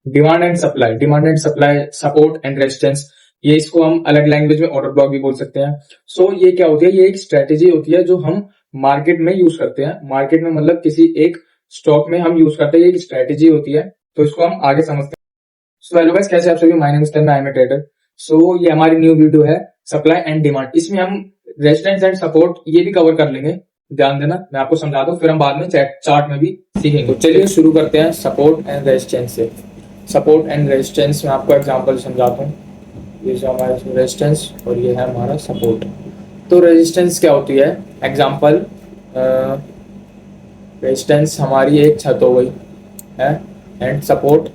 Demand and supply, support and resistance, ये इसको हम अलग लैंग्वेज में ऑर्डर ब्लॉक भी बोल सकते हैं। सो ये क्या होती है, ये एक स्ट्रेटेजी होती है जो हम मार्केट में यूज करते हैं। मार्केट में मतलब किसी एक स्टॉक में हम यूज करते हैं, ये एक स्ट्रेटेजी होती है। तो इसको हम आगे समझते हैं। सो हेलो गाइस, कैसे आप सभी? My name is Tanmay, I am a trader. So ये हमारी न्यू वीडियो है सप्लाई एंड डिमांड। इसमें हम रेजिस्टेंस एंड सपोर्ट ये भी कवर कर लेंगे। ध्यान देना, मैं आपको समझा दूं, फिर हम बाद में चार्ट में भी सीखेंगे। तो चलिए शुरू करते हैं सपोर्ट एंड रेजिस्टेंस से। सपोर्ट एंड रेजिस्टेंस में आपको एग्जांपल समझाता हूँ। ये जो हमारा रेजिस्टेंस और ये है हमारा सपोर्ट। तो रेजिस्टेंस क्या होती है? एग्जांपल, रेजिस्टेंस हमारी एक छत हो गई है, एंड सपोर्ट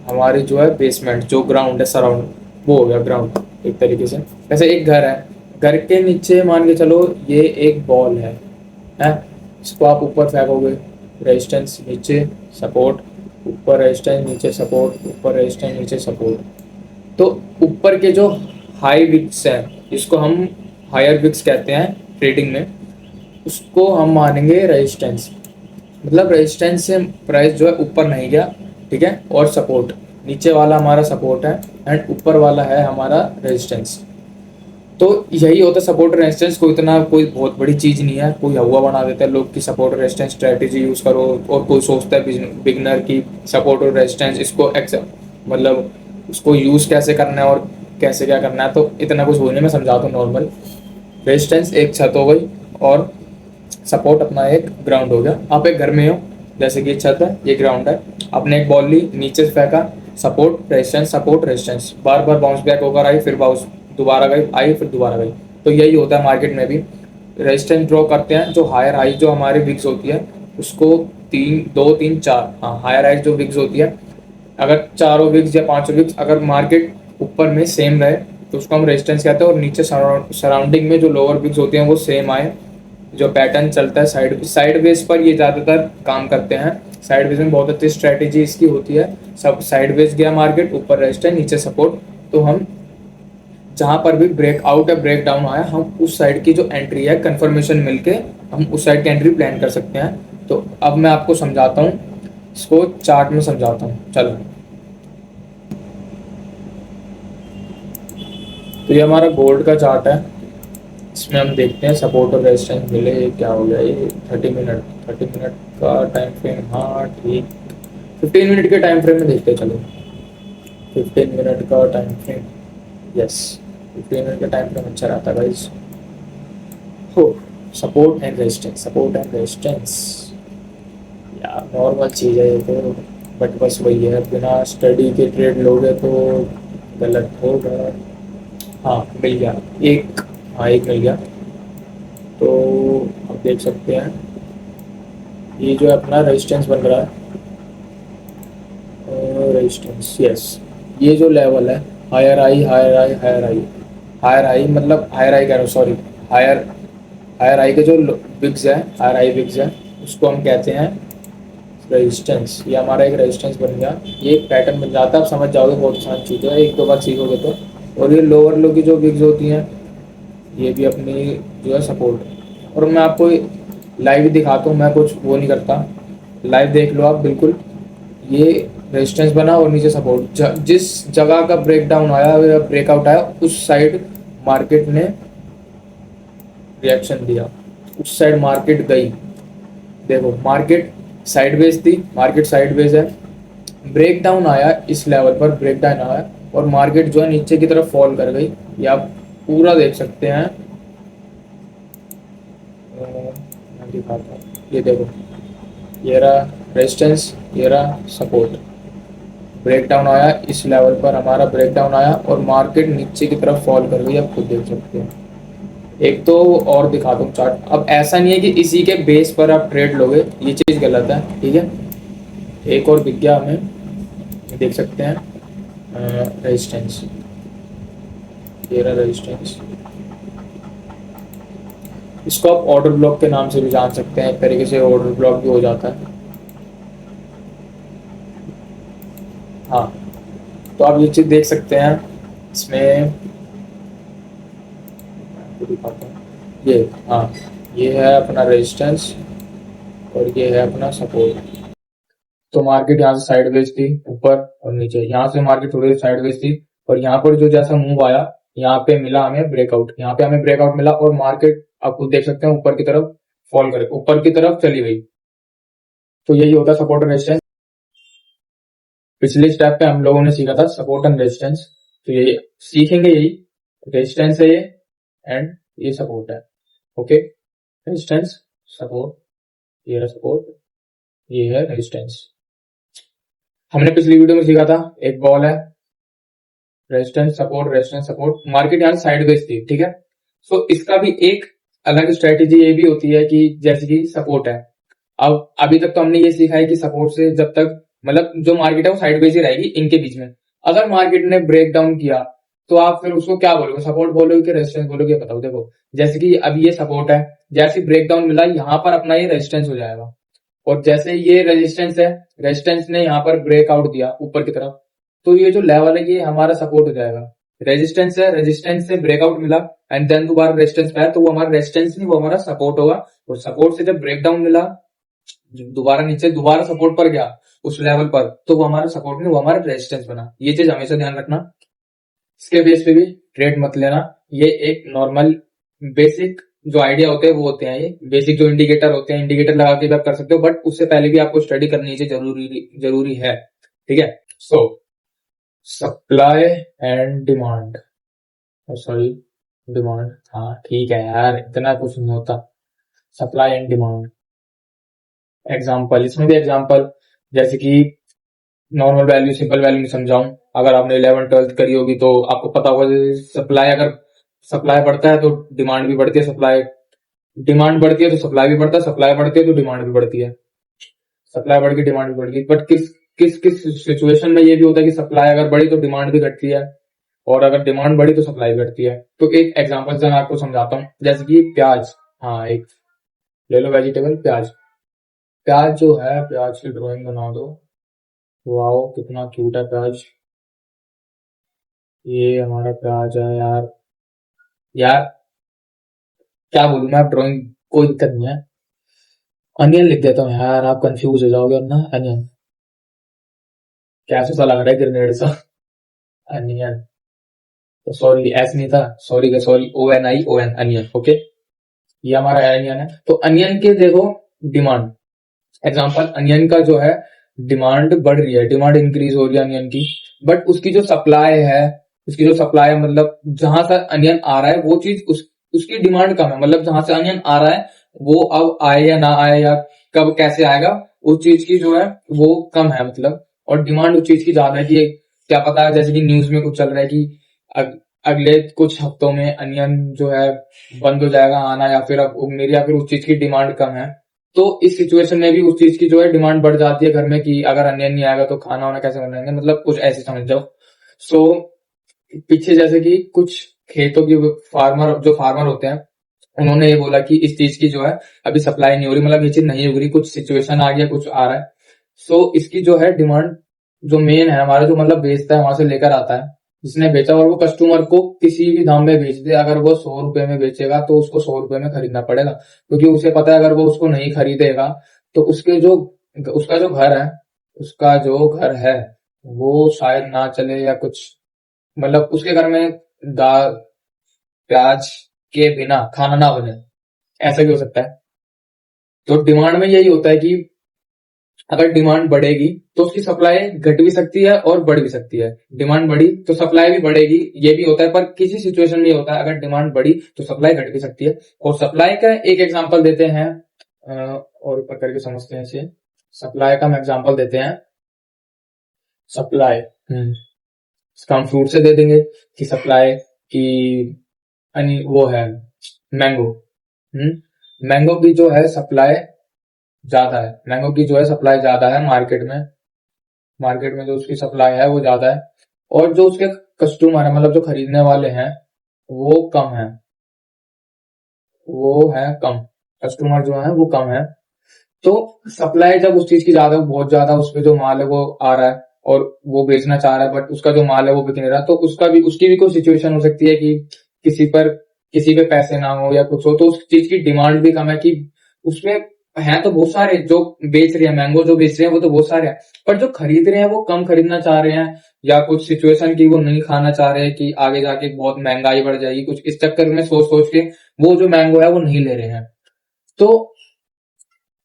हमारी जो है बेसमेंट, जो ग्राउंड है, सराउंड, वो हो गया ग्राउंड एक तरीके से। जैसे एक घर है, घर के नीचे मान के चलो ये एक बॉल है, इसको आप ऊपर फेंकोगे, रेजिस्टेंस नीचे, सपोर्ट ऊपर, रेजिस्टेंस नीचे, सपोर्ट ऊपर, रेजिस्टेंस नीचे, सपोर्ट। तो ऊपर के जो हाई विक्स हैं, जिसको हम हायर विक्स कहते हैं ट्रेडिंग में, उसको हम मानेंगे रेजिस्टेंस। मतलब रेजिस्टेंस से प्राइस जो है ऊपर नहीं गया, ठीक है। और सपोर्ट, नीचे वाला हमारा सपोर्ट है एंड ऊपर वाला है हमारा रेजिस्टेंस। तो यही होता है सपोर्ट रेजिस्टेंस। कोई इतना कोई बहुत बड़ी चीज नहीं है। कोई हवा बना देता है लोग कि सपोर्ट रेजिस्टेंस स्ट्रेटेजी यूज करो, और कोई सोचता है बिगनर की सपोर्ट और रेजिस्टेंस इसको मतलब उसको यूज कैसे करना है और कैसे क्या करना है। तो इतना कुछ हो नहीं, मैं समझाता हूँ नॉर्मल। रेजिस्टेंस एक छत हो गई और सपोर्ट अपना एक ग्राउंड हो गया। आप एक घर में हो, जैसे कि छत है, ये ग्राउंड है, आपने एक बॉल ली, नीचे से फेंका, सपोर्ट रेजिस्टेंस, बार बार बाउंस बैक होकर आई, फिर बाउंस दोबारा गई, आई, फिर दोबारा गई। तो यही होता है मार्केट में भी। रेजिस्टेंस ड्रॉ करते हैं, जो हायर हाई जो हमारी विक्स होती है उसको 3, 2, 3, 4, हाँ, हायर हाई जो विक्स होती है, अगर चारों विक्स या पांचों विक्स अगर मार्केट ऊपर में सेम रहे तो उसको हम रेजिस्टेंस कहते हैं। और नीचे सराउंडिंग में जो लोअर विक्स होती हैं वो सेम आए, जो पैटर्न चलता है साइड वेज पर, ये ज़्यादातर काम करते हैं। साइड वेज में बहुत अच्छी स्ट्रेटेजी इसकी होती है। सब साइड वेज गया मार्केट, ऊपर रेजिस्टेंस नीचे सपोर्ट, तो हम जहां पर भी ब्रेकआउट या ब्रेक डाउन आया, हम उस साइड की जो एंट्री है, कंफर्मेशन मिलके हम उस साइड की एंट्री प्लान कर सकते हैं। तो अब मैं आपको समझाता हूँ, इसको चार्ट में समझाता हूँ। चलो, तो ये हमारा गोल्ड का चार्ट है। इसमें हम देखते हैं सपोर्ट और रेजिस्टेंस मिले। ये क्या हो गया, ये 30 मिनट का टाइम फ्रेम, हाँ ठीक। 15 मिनट के टाइम फ्रेम में देखते हैं। चलो, 15 मिनट का टाइम फ्रेम, यस, 15 मिनट का टाइम फ्रेम अच्छा रहता है गाइस। हो, support and resistance, support and resistance, यार नॉर्मल चीज़ है ये तो, बट बस वही है, बिना स्टडी के ट्रेड लोगे तो गलत होगा। हाँ मिल गया एक, हाँ एक मिल गया। तो आप देख सकते हैं, ये जो अपना रेजिस्टेंस बन रहा है, रेजिस्टेंस, यस, ये जो लेवल है, हायर आई, हायर आई, हायर आई, हायर आई, मतलब हायर आई कह रहा हूँ, सॉरी, हायर हायर आई के जो विग्स है, हायर आई विग्स है, उसको हम कहते हैं रेजिस्टेंस। ये हमारा एक रेजिस्टेंस बन गया। ये एक पैटर्न बन जाता है, आप समझ जाओगे, बहुत आसान चीज़ है, एक दो बार सीखोगे तो। और ये लोअर लो की जो विग्स होती हैं, ये भी अपनी जो है सपोर्ट। और मैं आपको लाइव दिखाता हूँ, मैं कुछ वो नहीं करता, लाइव देख लो आप बिल्कुल। ये रेजिस्टेंस बना और नीचे सपोर्ट, जिस जगह का ब्रेक डाउन आया या ब्रेकआउट आया, उस साइड मार्केट ने रिएक्शन दिया, उस साइड मार्केट गई। देखो, मार्केट साइडवेज थी, मार्केट साइडवेज है, ब्रेक डाउन आया, इस लेवल पर ब्रेक डाउन आया और मार्केट जो है नीचे की तरफ फॉल कर गई। ये आप पूरा देख सकते हैं। मैं दिखाता हूँ, ये देखो, ये रहा रेजिस्टेंस, ये रहा सपोर्ट, ब्रेक डाउन आया, इस लेवल पर हमारा ब्रेक डाउन आया और मार्केट नीचे की तरफ फॉल कर गई, आप खुद देख सकते हैं। एक तो और दिखा दूँ चार्ट। अब ऐसा नहीं है कि इसी के बेस पर आप ट्रेड लोगे, ये चीज़ गलत है, ठीक है। एक और दिख गया हमें, देख सकते हैं, रेजिस्टेंस, ये रहा रेजिस्टेंस। इसको आप ऑर्डर ब्लॉक के नाम से भी जान सकते हैं, एक तरीके से ऑर्डर ब्लॉक भी हो जाता है। हाँ, तो आप ये चीज़ देख सकते हैं इसमें, आपको दिखाता हूँ, ये, हाँ, ये है अपना रेजिस्टेंस और ये है अपना सपोर्ट। तो मार्केट यहाँ से साइडवेज थी, ऊपर और नीचे, यहाँ से मार्केट थोड़ी साइडवेज थी, और यहाँ पर जो जैसा मूव आया, यहाँ पे मिला हमें ब्रेकआउट, यहाँ पे हमें ब्रेकआउट मिला, और मार्केट आप खुद देख सकते हैं ऊपर की तरफ फॉल करे, ऊपर की तरफ चली गई। तो यही होता है सपोर्ट और रेजिस्टेंस। पिछले स्टेप पे हम लोगों ने सीखा था सपोर्ट एंड रेजिस्टेंस, तो यही सीखेंगे, यही रेजिस्टेंस है ये, एंड ये सपोर्ट है। ओके, रेजिस्टेंस, सपोर्ट, ये है सपोर्ट, ये है रेजिस्टेंस। हमने पिछली वीडियो में सीखा था एक बॉल है, resistance support, resistance support, market यहाँ साइडवेज थी, ठीक है। सो इसका भी एक अलग स्ट्रेटेजी ये भी होती है कि जैसे कि सपोर्ट है, अब अभी तक तो हमने ये सीखा है कि सपोर्ट से जब तक मतलब जो मार्केट है वो साइडवेज ही रहेगी इनके बीच में। अगर मार्केट ने ब्रेक डाउन किया तो आप फिर उसको क्या बोलोगे, सपोर्ट बोलोगे कि रेजिस्टेंस बोलोगे, बताओ। देखो जैसे कि अब ये सपोर्ट है, जैसे ब्रेक डाउन मिला यहाँ पर अपना ये रेजिस्टेंस हो जाएगा, और जैसे ये रेजिस्टेंस है, रेजिस्टेंस ने यहाँ पर ब्रेकआउट दिया ऊपर की तरफ, तो ये जो लेवल है ये हमारा सपोर्ट हो जाएगा। रेजिस्टेंस है, रेजिस्टेंस से ब्रेकआउट मिला एंड देन दोबारा रेजिस्टेंस पे आया, तो वो हमारा रेजिस्टेंस नहीं, वो हमारा सपोर्ट होगा। और सपोर्ट से जब ब्रेकडाउन मिला, दोबारा नीचे दोबारा सपोर्ट पर गया उस लेवल पर, तो वो हमारा सपोर्ट नहीं, वो हमारा रेजिस्टेंस बना। ये चीज हमेशा ध्यान रखना। इसके बेस पे भी ट्रेड मत लेना, ये एक नॉर्मल बेसिक जो आइडिया होते हैं वो होते हैं, ये बेसिक जो इंडिकेटर होते हैं, इंडिकेटर लगा के भी आप कर सकते हो, बट उससे पहले भी आपको स्टडी करनी चाहिए, जरूरी है, ठीक है। सो supply and demand, sorry demand, हाँ ठीक है यार, इतना कुछ नहीं होता। सप्लाई एंड डिमांड एग्जाम्पल, इसमें भी एग्जाम्पल, जैसे कि नॉर्मल वैल्यू सिंपल वैल्यू में समझाऊं, अगर आपने 11th-12th करी होगी तो आपको पता होगा, सप्लाई अगर सप्लाई बढ़ता है तो डिमांड भी बढ़ती है, सप्लाई डिमांड बढ़ती है तो सप्लाई भी बढ़ता है, सप्लाई बढ़ती है तो डिमांड भी बढ़ती है, सप्लाई बढ़ गई डिमांड भी बढ़ गई। बट किस किस किस सिचुएशन में ये भी होता है कि सप्लाई अगर बढ़ी तो डिमांड भी घटती है, और अगर डिमांड बढ़ी तो सप्लाई भी घटती है। तो एक एग्जांपल से मैं आपको समझाता हूँ, जैसे कि प्याज, हाँ एक ले लो वेजिटेबल प्याज, प्याज जो है, प्याज की ड्राइंग बना दो, वाओ कितना क्यूट है प्याज, ये हमारा प्याज है यार, यार क्या बोलूं मैं, ड्राइंग कोई दिक्कत नहीं है, अनियन लिख देता हूँ यार, आप कंफ्यूज हो जाओगे ना, अनियन कैसे सा लग रहा है, ग्रेनेड सा, अनियन, तो सॉरी एस नहीं था, sorry sorry, ONION, onion, okay, ये हमारा अनियन है। तो अनियन के देखो डिमांड, एग्जांपल अनियन का जो है डिमांड बढ़ रही है, डिमांड इंक्रीज हो रही है अनियन की, बट उसकी जो सप्लाई है, उसकी जो सप्लाई है मतलब जहां से अनियन आ रहा है वो चीज उसकी डिमांड कम है, मतलब जहां से अनियन आ रहा है वो अब आए या ना आए या कब कैसे आएगा, उस चीज की जो है वो कम है मतलब, और डिमांड उस चीज की ज्यादा है कि क्या पता है, जैसे कि न्यूज में कुछ चल रहा है कि अगले कुछ हफ्तों में अनियन जो है बंद हो जाएगा आना, या फिर अब मेरी या फिर उस चीज की डिमांड कम है, तो इस सिचुएशन में भी उस चीज की जो है डिमांड बढ़ जाती है घर में, कि अगर अनियन नहीं आएगा तो खाना वाना कैसे बनाएंगे, मतलब कुछ ऐसे समझ जाओ। सो पीछे जैसे कि कुछ खेतों की फार्मर होते हैं, उन्होंने ये बोला कि इस चीज की जो है अभी सप्लाई नहीं हो रही, मतलब ये चीज नहीं हो रही, कुछ सिचुएशन आ गया, कुछ आ रहा है, सो इसकी जो है डिमांड जो मेन है हमारा, जो मतलब बेचता है वहां से लेकर आता है, जिसने बेचा, और वो कस्टमर को किसी भी दाम में बेच दे, अगर वो 100 रुपए में बेचेगा तो उसको 100 रुपए में खरीदना पड़ेगा, क्योंकि उसे पता है अगर वो उसको नहीं खरीदेगा तो उसका जो घर है, उसका जो घर है वो शायद ना चले, या कुछ मतलब उसके घर में दाल प्याज के बिना खाना ना बने, ऐसा भी हो सकता है। तो डिमांड में यही होता है कि अगर डिमांड बढ़ेगी तो उसकी सप्लाई घट भी सकती है और बढ़ भी सकती है, डिमांड बढ़ी तो सप्लाई भी बढ़ेगी, ये भी होता है, पर किसी सिचुएशन में ये होता है अगर डिमांड बढ़ी तो सप्लाई घट भी सकती है। और सप्लाई का एक एग्जांपल देते हैं, और ऊपर करके समझते हैं इसे, सप्लाई का हम एग्जांपल देते हैं, सप्लाई इसका हम फ्रूट से दे देंगे कि सप्लाई की वो है मैंगो, मैंगो की जो है सप्लाई ज्यादा है, मैंगो की जो है सप्लाई ज्यादा है मार्केट में जो उसकी सप्लाई है वो ज्यादा है, और जो उसके कस्टमर है मतलब जो खरीदने वाले हैं वो कम है, वो है कम, कस्टमर जो है वो कम है। तो सप्लाई जब उस चीज की ज्यादा, बहुत ज्यादा, उस पे जो माल है वो आ रहा है और वो बेचना चाह रहा है, बट उसका जो माल है वो बिक नहीं रहा, तो उसकी भी कोई सिचुएशन हो सकती है कि किसी पे पैसे ना हो या कुछ हो, तो उस चीज की डिमांड भी कम है कि उसमें हैं तो बहुत सारे जो बेच रहे हैं, मैंगो जो बेच रहे हैं वो तो बहुत सारे हैं, पर जो खरीद रहे हैं वो कम खरीदना चाह रहे हैं, या कुछ सिचुएशन की वो नहीं खाना चाह रहे हैं कि आगे जाके बहुत महंगाई बढ़ जाएगी, कुछ इस चक्कर में सोच सोच के वो जो मैंगो है वो नहीं ले रहे हैं। तो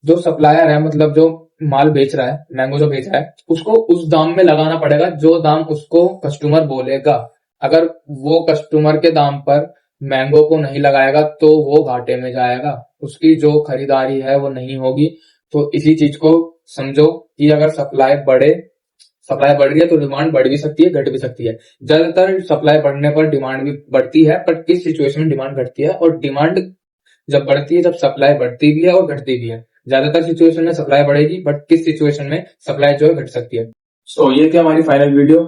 जो सप्लायर है, मतलब जो माल बेच रहा है, मैंगो जो बेच रहा है, उसको उस दाम में लगाना पड़ेगा जो दाम उसको कस्टमर बोलेगा। अगर वो कस्टमर के दाम पर मैंगो को नहीं लगाएगा तो वो घाटे में जाएगा, उसकी जो खरीदारी है वो नहीं होगी। तो इसी चीज को समझो कि अगर सप्लाई बढ़ रही है तो डिमांड बढ़ भी सकती है, घट भी सकती है। ज्यादातर सप्लाई बढ़ने पर डिमांड भी बढ़ती है, पर किस सिचुएशन में डिमांड घटती है, और डिमांड जब बढ़ती है जब सप्लाई बढ़ती भी है और घटती भी है। ज्यादातर सिचुएशन में सप्लाई बढ़ेगी, बट किस सिचुएशन में सप्लाई जो है घट सकती है। सो ये थी हमारी फाइनल वीडियो।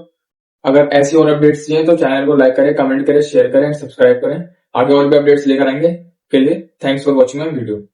अगर ऐसी और अपडेट्स चाहिए तो चैनल को लाइक करें, कमेंट करें, शेयर करें, सब्सक्राइब करें। आगे और भी अपडेट्स लेकर आएंगे। के लिए thanks for watching my video.